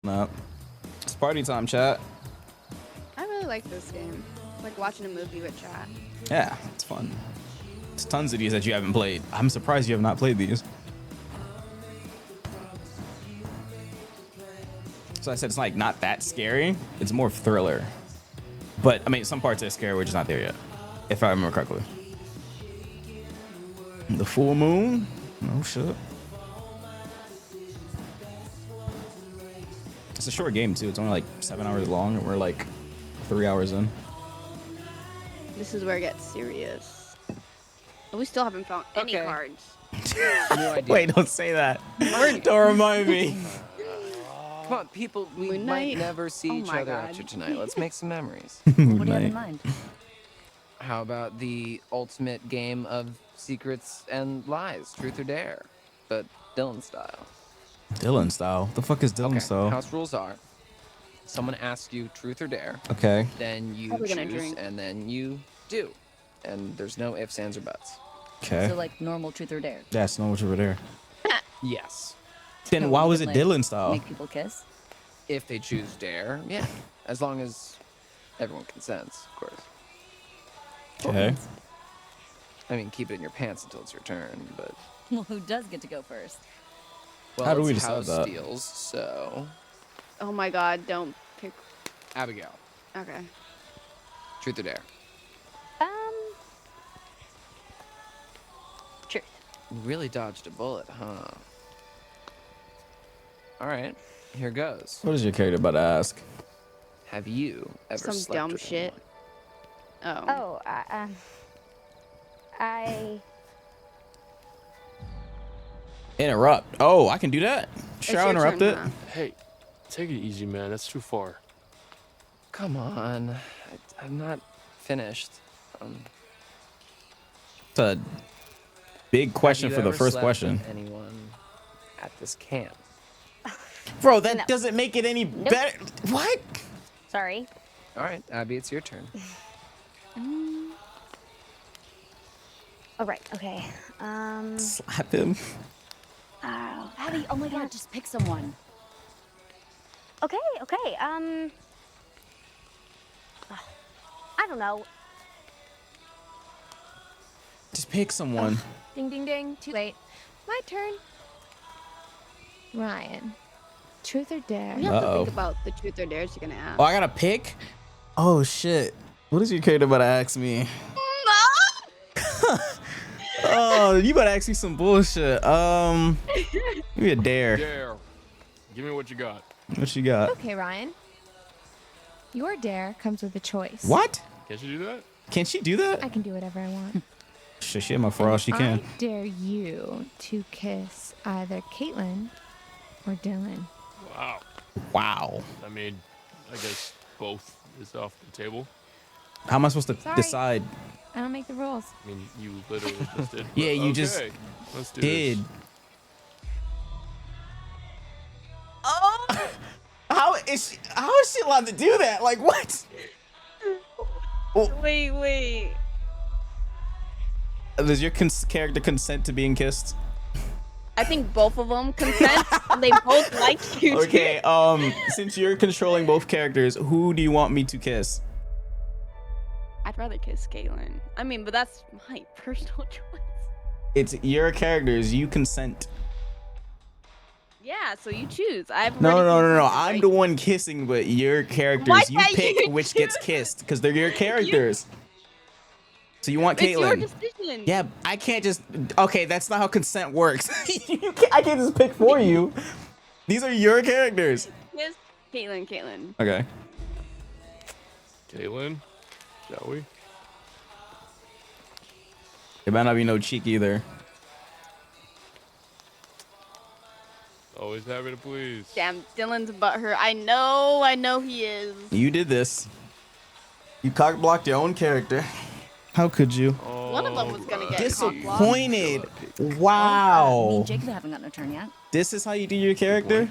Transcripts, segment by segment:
No. It's party time, chat. I really like this game. Like watching a movie with chat. Yeah, it's fun. There's tons of these that you haven't played. I'm surprised you have not played these. So I said it's like not that scary. It's more thriller. But I mean, some parts are scary. We're just not there yet, if I remember correctly. The full moon? No shit. It's a short game too. It's only like 7 hours long, and we're like 3 hours in. This is where it gets serious. But we still haven't found any cards. No idea. Wait, don't say that. Don't remind me. Come on, people, we Moon might Knight? never see Oh each my other God. after tonight. Let's make some memories. What do you have in mind? How about the ultimate game of secrets and lies, truth or dare, but Dylan style? Dylan style. The fuck is Dylan style? House rules are: someone asks you truth or dare, Okay. then you Probably gonna choose, drink. and then you do, and there's no ifs, ands, or buts. Okay. So like normal truth or dare. That's not what over there. Yes, Then So why you was can, it like, Dylan style? Make people kiss. if they choose dare, yeah, as long as everyone consents, of course. Okay. I mean, keep it in your pants until it's your turn, but Well, who does get to go first? well, How do we it's decide house that? deals, so Oh my god, don't pick. Abigail, Okay. truth or dare? Truth. You really dodged a bullet, huh? All right, here goes. What is your character about to ask? Have you ever Some slept dumb with shit. anyone? Oh. I Interrupt. Oh, I can do that. Sure, It's I'll your interrupt turn, it. huh? Hey, take it easy, man. That's too far. Come on, I'm not finished. It's a big question Have for you the ever first slept question. with anyone at this camp? Bro, that No. doesn't make it any better. What? sorry. All right, Abby, it's your turn. All right. Okay. Slap him. Oh, Abby, oh my god, just pick someone. okay. Okay. I don't know. Just pick someone. Ding, ding, ding. Too late. My turn. Ryan. Truth or dare? You have to Uh-oh. think about the truth or dares you're gonna ask. Oh, I gotta pick? Oh, shit. What is your character about to ask me? Oh, you about to ask me some bullshit. Give me a dare. Dare. Give me what you got. What you got? Okay, Ryan. Your dare comes with a choice. What? Can't you do that? Can she do I that? can do whatever I want. Shit, she had my for all she can. I dare you to kiss either Caitlin or Dylan. Wow. Wow. I mean, I guess both is off the table. How am I supposed to Sorry. decide? I don't make the rules. I mean, you literally just did. Yeah, but you just okay, let's do Did. This. Oh! How is she allowed to do that? Like what? Wait. Does your character consent to being kissed? I think both of them consent. And they both like you. Okay, since you're controlling both characters, who do you want me to kiss? I'd rather kiss Caitlin. I mean, but that's my personal choice. It's your characters, you consent. Yeah, so you choose. I've No. already I'm the one kissing, but your characters, Why you can't pick you which gets choose? kissed, because they're your characters. So you want It's your Caitlyn. decision. Yeah, I can't just. Okay, that's not how consent works. I can't just pick for you. These are your characters. Kiss Caitlin. Okay. Caitlin, shall we? There might not be no cheek either. Always happy to please. Damn, Dylan's butthurt. I know he is. You did this. You cock blocked your own character. How could you? One of them was gonna get Disappointed. Me Wow. and Jacob haven't gotten a turn yet. This is how you do your character?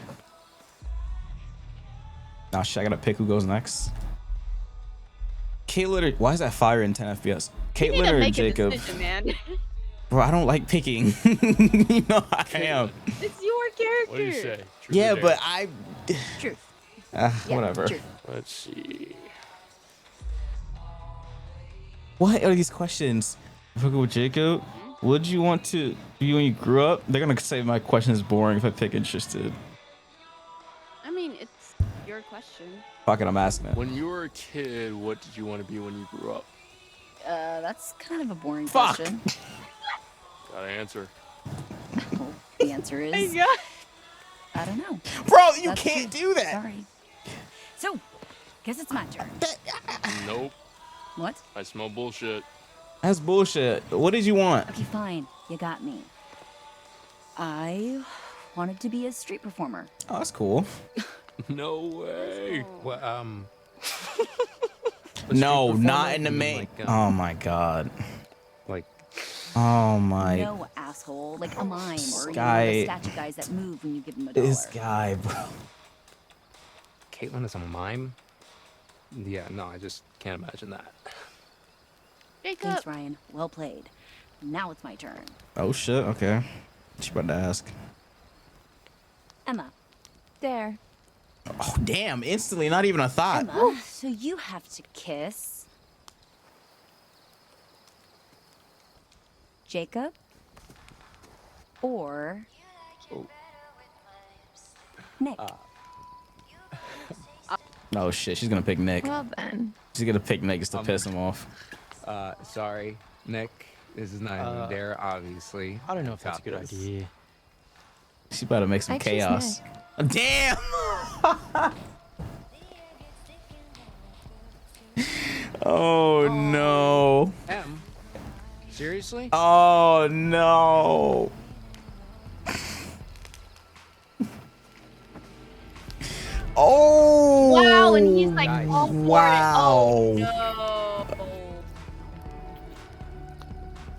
Nah, shit, I gotta pick who goes next. Caitlyn or... Why is that fire in 10 FPS? You need Caitlyn to or make Jacob? a decision, man. Bro, I don't like picking. You know I am. It's your character. What do you say? Truth or Yeah, dare? but Truth. Yeah, Yeah, whatever. Truth. Let's see. What are these questions? If I go with Jacob, would you want to be when you grew up? They're gonna say my question is boring if I pick interested. I mean, it's your question. Fuck it, I'm asking it. When you were a kid, what did you want to be when you grew up? That's kind of a boring Fuck. question. Gotta answer. Well, the answer is I don't know. Bro, you That's can't true. do that. Sorry. So, guess it's my turn. Nope. What? I smell bullshit. That's bullshit. What did you want? Okay, fine. You got me. I wanted to be a street performer. Oh, that's cool. No way. Well, No, not in the main. Like, Oh my god. like Oh my. No, asshole. Like a mime or Guy- the statue guys that move when you give them a dollar. This guy, bro. Caitlin is a mime. Yeah, no, I just can't imagine that. Jacob. Thanks, Ryan. Well played. Now it's my turn. Oh shit. Okay. She about to ask. Emma. There. Oh damn! Instantly, not even a thought. Emma, so you have to kiss Jacob or Nick. Oh shit. She's gonna pick Nick. Well then. She's gonna pick Nick just to piss him off. Sorry, Nick. This is not even there, obviously. I don't know if that's a Got good this. idea. She's about to make some I choose chaos. Damn! Oh no. Em, seriously? Oh no. Oh. Wow, and he's like Nice. all for it. Wow. Oh, no.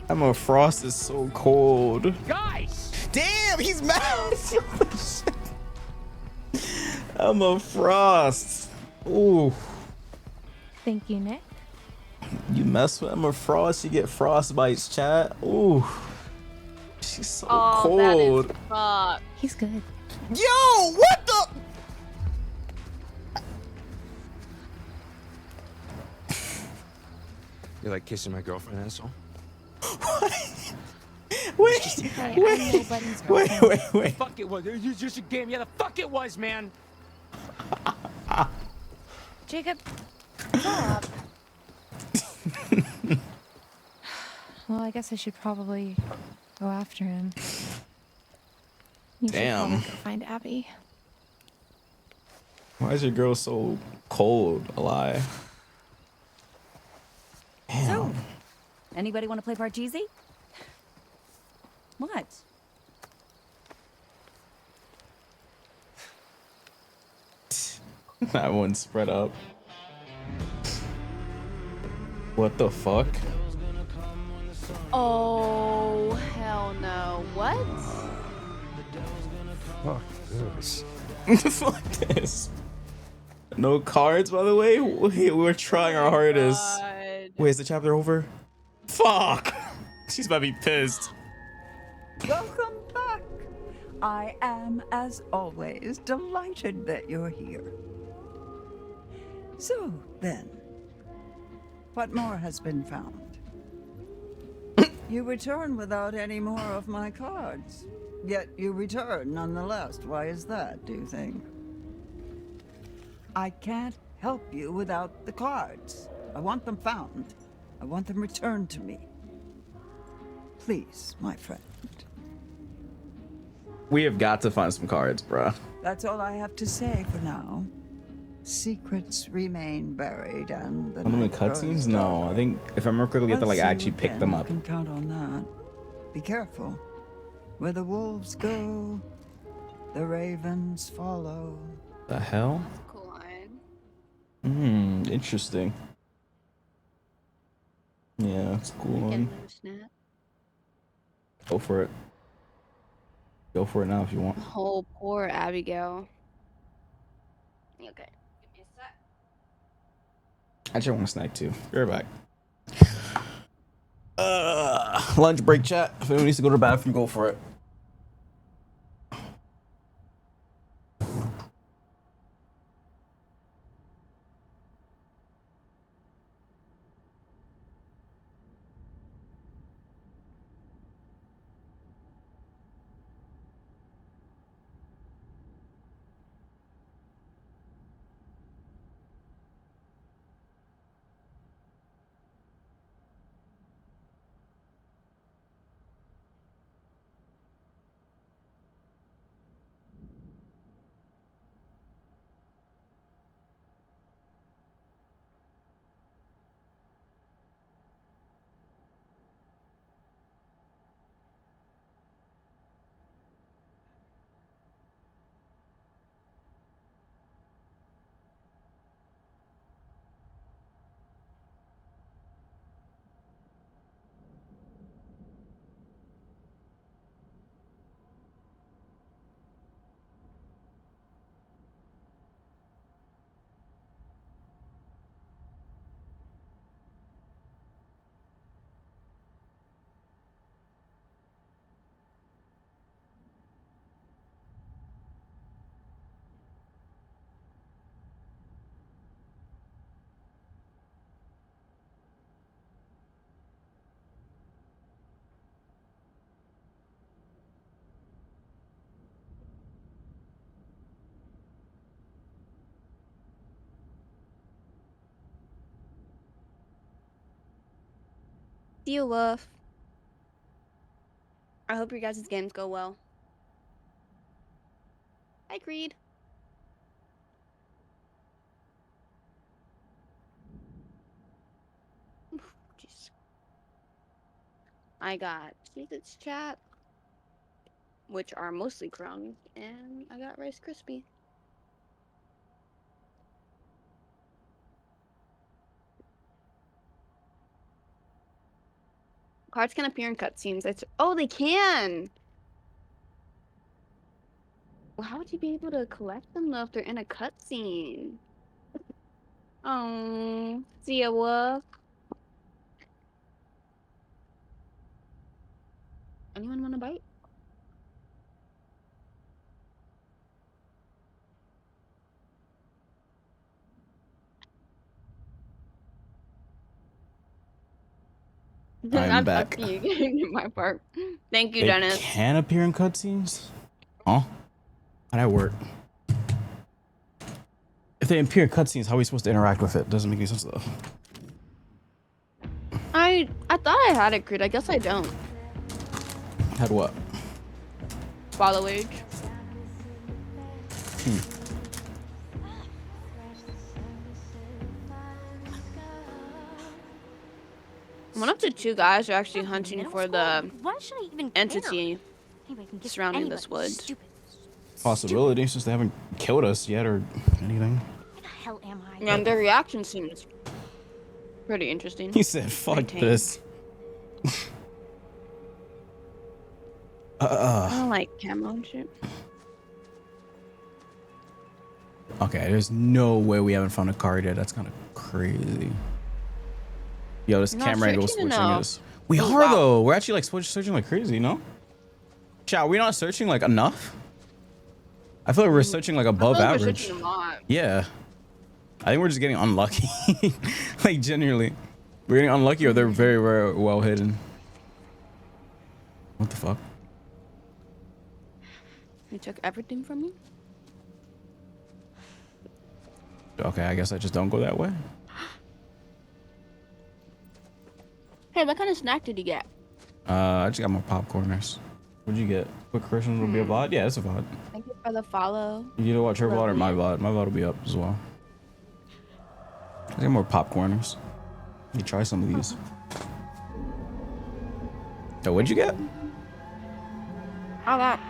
Emma Frost is so cold. Guys! Damn, he's mad. Emma Frost. Ooh. Thank you, Nick. You mess with Emma Frost, you get frostbites, chat. Ooh. She's so Oh, cold. that is fuck. He's good. Yo, what the? You're like kissing my girlfriend, asshole. Wait, Hey, I'm nobody's wait, girlfriend. wait. Fuck it was. It was just a game. Yeah, the fuck it was, man. Jacob, stop. Well, I guess I should probably go after him. You should Damn. probably go find Abby. Why is your girl so cold, alive? Damn. So, anybody want to play Parcheesi? What? That one spread up. What the fuck? Oh, hell no. What? Fuck this. Fuck this. No cards, by the way. We're trying our hardest. God. Wait, is the chapter over? Fuck. She's about to be pissed. Welcome back. I am, as always, delighted that you're here. So, then, what more has been found? You return without any more of my cards. Yet you return nonetheless. Why is that, do you think? I can't help you without the cards. I want them found. I want them returned to me. Please, my friend. We have got to find some cards, bruh. That's all I have to say for now. Secrets remain buried, and the Some of the night grows cutscenes? No, I think if I remember correctly, you have to Once like you actually pick them again up. Can count on that. Be careful. Where the wolves go, the ravens follow. The hell? That's a cool line. Interesting. Yeah, it's a cool Get one. another snap. Go for it. Go for it now if you want. Oh, poor Abigail. Okay. Give me a sec. I just want a snack too. Be right back. Lunch break, chat. If anyone needs to go to the bathroom, go for it. See you, Wolf. I hope your guys' games go well. Hi, Creed. Jeez. I got Cheez-Its chat, which are mostly crumbs, and I got Rice Krispie. Cards can appear in cutscenes. Oh, they can. Well, how would you be able to collect them though if they're in a cutscene? Oh, see ya, Wolf. Anyone want a bite? I'm I'm back. talking you getting my part. Thank you, They Dennis. can appear in cutscenes? Huh? How'd that work? If they appear in cutscenes, how are we supposed to interact with it? Doesn't make any sense though. I thought I had it, Creed. I guess I don't. Had what? Follow age. One of the two guys are actually hunting Middle for school? the Why should I even care? entity Anybody can kiss surrounding anybody. this wood. Stupid. Possibility, since they haven't killed us yet or anything. Where the hell am I? And their reaction seems pretty interesting. He said, fuck Maintain. this. I don't like camo and shit. Okay, there's no way we haven't found a car yet. That's kind of crazy. Yo, this You're not camera angle searching switching enough. is. We Oh, are wow. though. We're actually like searching like crazy, no? Chat, we're not searching like enough. I feel like we're searching like above I feel like we're average. searching a lot. Yeah. I think we're just getting unlucky. Like genuinely. We're getting unlucky or they're very, very well hidden. What the fuck? You took everything from me? Okay, I guess I just don't go that way. Hey, what kind of snack did you get? I just got more popcorners. What'd you get? Quick Christian will be a VOD? Yeah, it's a VOD. Thank you for the follow. You either watch her VOD or my VOD. My VOD will be up as well. I got more popcorners. You try some of these. So what'd you get? I got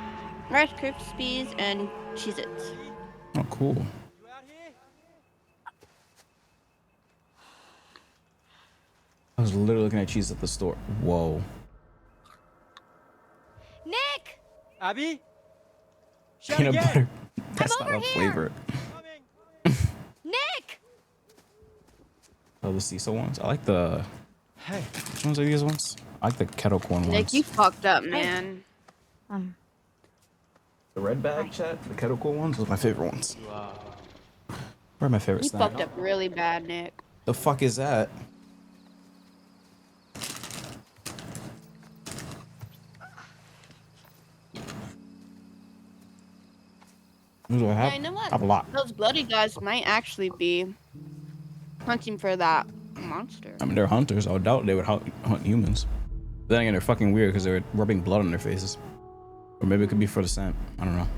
Rice Krispies and Cheez-Its. Oh, cool. I was literally looking at cheese at the store. Whoa. Nick! Abby? Peanut butter. That's not a flavor. Nick! Oh, the Cecil ones? I like the... Hey. Which ones are these ones? I like the kettle corn ones. Nick, you fucked up, man. The red bag chat? The kettle corn ones? Those are my favorite ones. Where are my favorite You snack? fucked up really bad, Nick. The fuck is that? What do I have? Yeah, you know what? I have a lot. Those bloody guys might actually be hunting for that monster. I mean, they're hunters. I would doubt they would hunt humans. But then again, they're fucking weird because they're rubbing blood on their faces. Or maybe it could be for the scent. I don't know.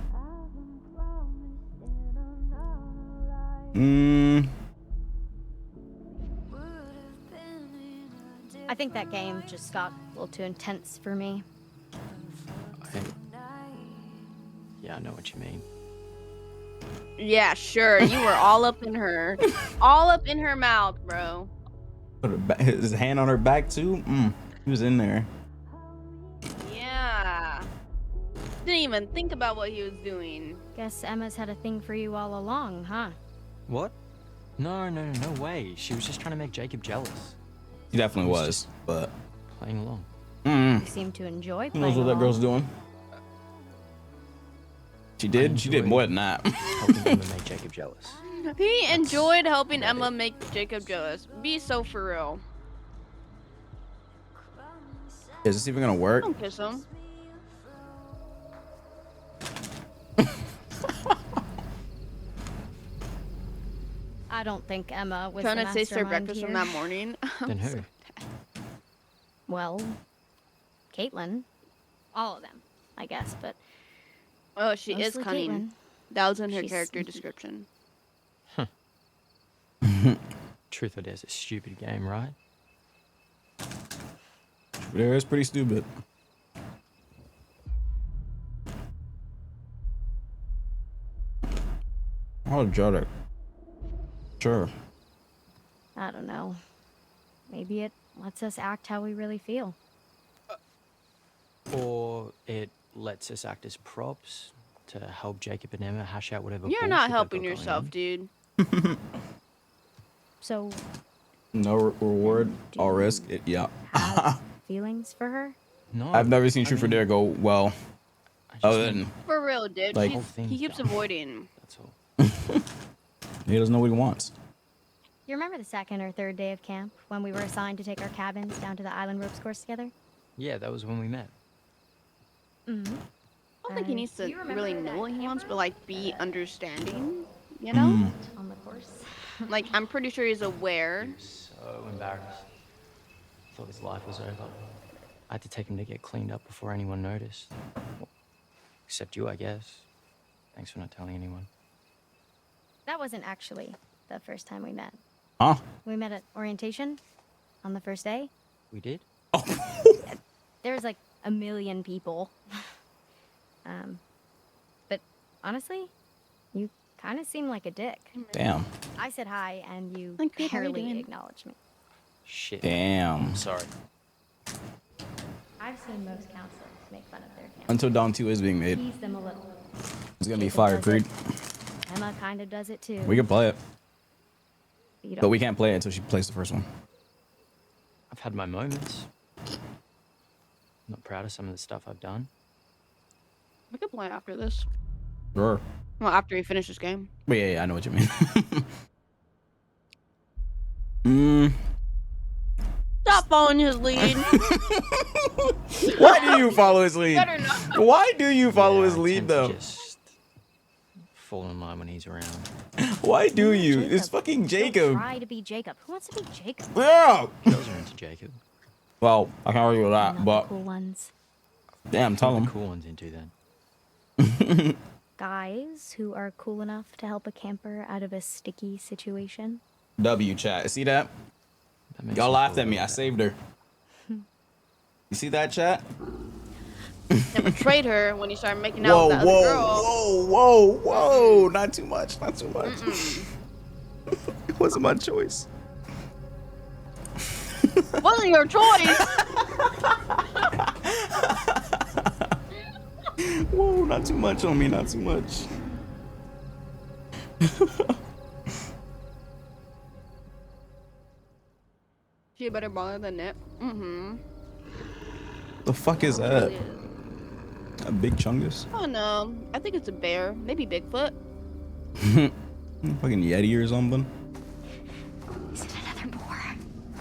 I think that game just got a little too intense for me. Yeah, I know what you mean. Yeah, sure. You were all up in her. All up in her mouth, bro. Put his hand on her back too? He was in there. Yeah. Didn't even think about what he was doing. Guess Emma's had a thing for you all along, huh? What? No way. She was just trying to make Jacob jealous. He definitely was, but... Playing along. You seem to enjoy Who playing knows what that along. girl's doing? She did? She did more than that. Helping Emma make Jacob jealous. He enjoyed helping Emma make Jacob jealous. Be so for real. Is this even gonna work? Don't kiss him. I don't think Emma was Trying the to taste her mastermind breakfast here. from that morning. Then who? Well, Caitlin. All of them, I guess, but Oh, she is mostly cunning. Caitlin. That was in her She's character sneaky. description. Truth or Dare is a stupid game, right? There is pretty stupid. Oh, Jodek. Sure. I don't know. Maybe it lets us act how we really feel. Or it lets us act as props to help Jacob and Emma hash out whatever. You're bullshit not they've helping got going yourself, on. dude. So, No reward, do all you risk. Yeah. have feelings for her? No, I've never seen I Truth or mean, Dare go well. I just Other meant than For real, dude. Like- She's- whole thing's he keeps dumb. avoiding. That's all. he doesn't know what he wants. You remember the second or third day of camp when we were assigned to take our cabins down to the island ropes course together? Yeah, that was when we met. Mm-hmm. I don't think he needs to do you remember really that know what he wants, camper? but like be understanding, you know? On the course. Like I'm pretty sure he's aware. He was so embarrassed. Thought his life was over. I had to take him to get cleaned up before anyone noticed. Well, except you, I guess. Thanks for not telling anyone. That wasn't actually the first time we met. Huh? We met at orientation on the first day. We did? There was like a million people. But honestly, you kind of seem like a dick. Damn. I said hi and you Like, good, how you barely doing? acknowledged me. Shit. Damn. I'm sorry. I've seen most counselors make fun of their camp. Until Dawn 2 is being made. Tease them a little. It's gonna be Jacob fire, does Creed. it. Emma kind of does it too. We can play it, You but don't- we can't play it until she plays the first one. I've had my moments. I'm not proud of some of the stuff I've done. We could play after this. Sure. Well, after we finish this game. But yeah, I know what you mean. Stop following his lead. Why do you follow his lead? Better not. Why do you follow Yeah, his I lead tend to though? Just fall in line when he's around. Why do You're you? Jacob. It's fucking Don't Jacob. try to be Jacob. Who wants to be Jacob? Yeah. Girls are into Jacob. Well, I can't argue with Not that, the but cool ones. damn, tell What him. the cool ones into then. Guys who are cool enough to help a camper out of a sticky situation. W chat. See that? That makes Y'all me laughed feel at me. I better. saved her. You see that chat? And betrayed her when he started making out Whoa, with that other girl. whoa, whoa. Not too much. Not too much. It wasn't my choice. Wasn't your choice. Whoa, not too much on me. Not too much. She a better baller than Nip. Mm-hmm. The fuck is that? A big chungus? Oh no. I think it's a bear. Maybe Bigfoot. Fucking Yeti or something? Is it another boar?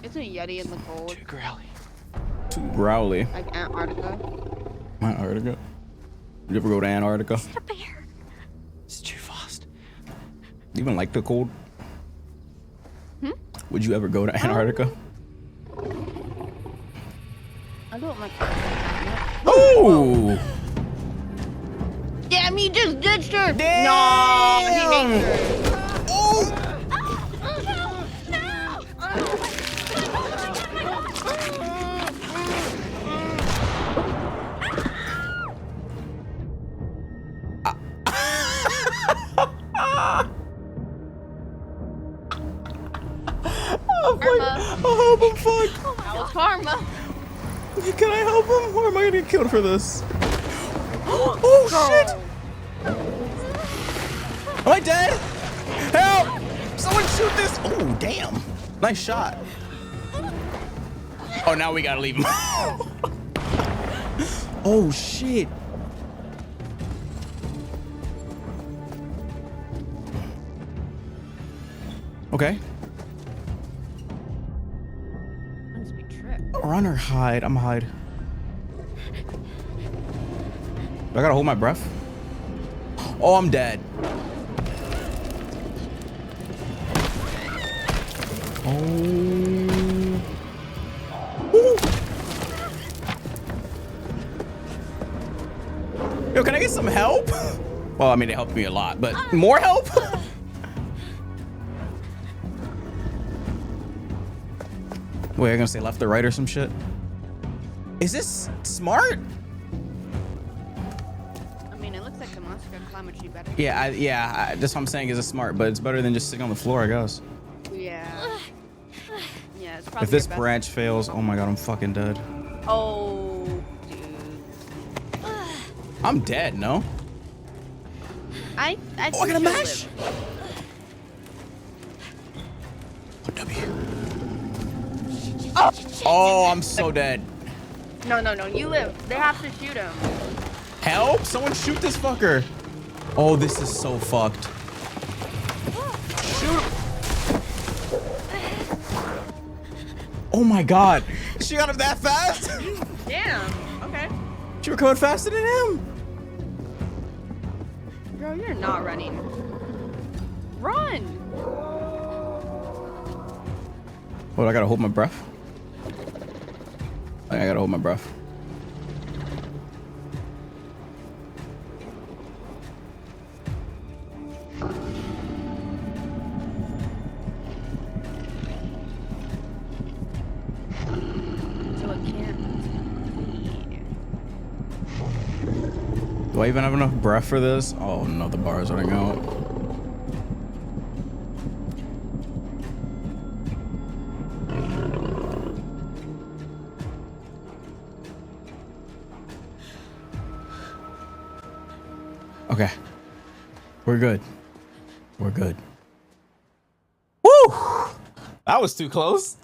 It's a Yeti in the cold. Too growly. Too growly. Like Antarctica. Antarctica? You ever go to Antarctica? Is it a bear? It's too fast. You even like the cold? Would you ever go to Antarctica? I don't like. Oh! Damn, he just ditched her. Damn. No, he hates her. Oh! Oh, help him, fuck! That was karma. Can I help him, or am I gonna get killed for this? Oh shit! Am I dead? Help! Someone shoot this! Oh damn! Nice shot. Oh, now we gotta leave him. Oh shit! Okay. Must be tripped. Run or hide? I'm hide. Do I gotta hold my breath? Oh, I'm dead. Oh. Ooh. get some help? Well, I mean, it helped me a lot, but more help? Wait, I'm gonna say left or right or some shit? Is this smart? I mean, it looks like the monster can climb a tree better. Yeah, that's what I'm saying. Is it smart? But it's better than just sitting on the floor, I guess. Yeah. Yeah, it's probably If this your best. branch fails, oh my god, I'm fucking dead. Oh, dude. I'm dead, no? I Oh, I think got a you'll mash! live. Oh, W. Oh, Oh, I'm so dead. no, you live. They have to shoot him. Help! Someone shoot this fucker. Oh, this is so fucked. Shoot him. Oh my god. She got him that fast? Damn. Okay. She were coming faster than him. Bro, you're not running. Run. What, I gotta hold my breath? I gotta hold my breath. So it can't. Do I even have enough breath for this? Oh no, the bar is running out. Okay. We're good. We're good. Woo! That was too close.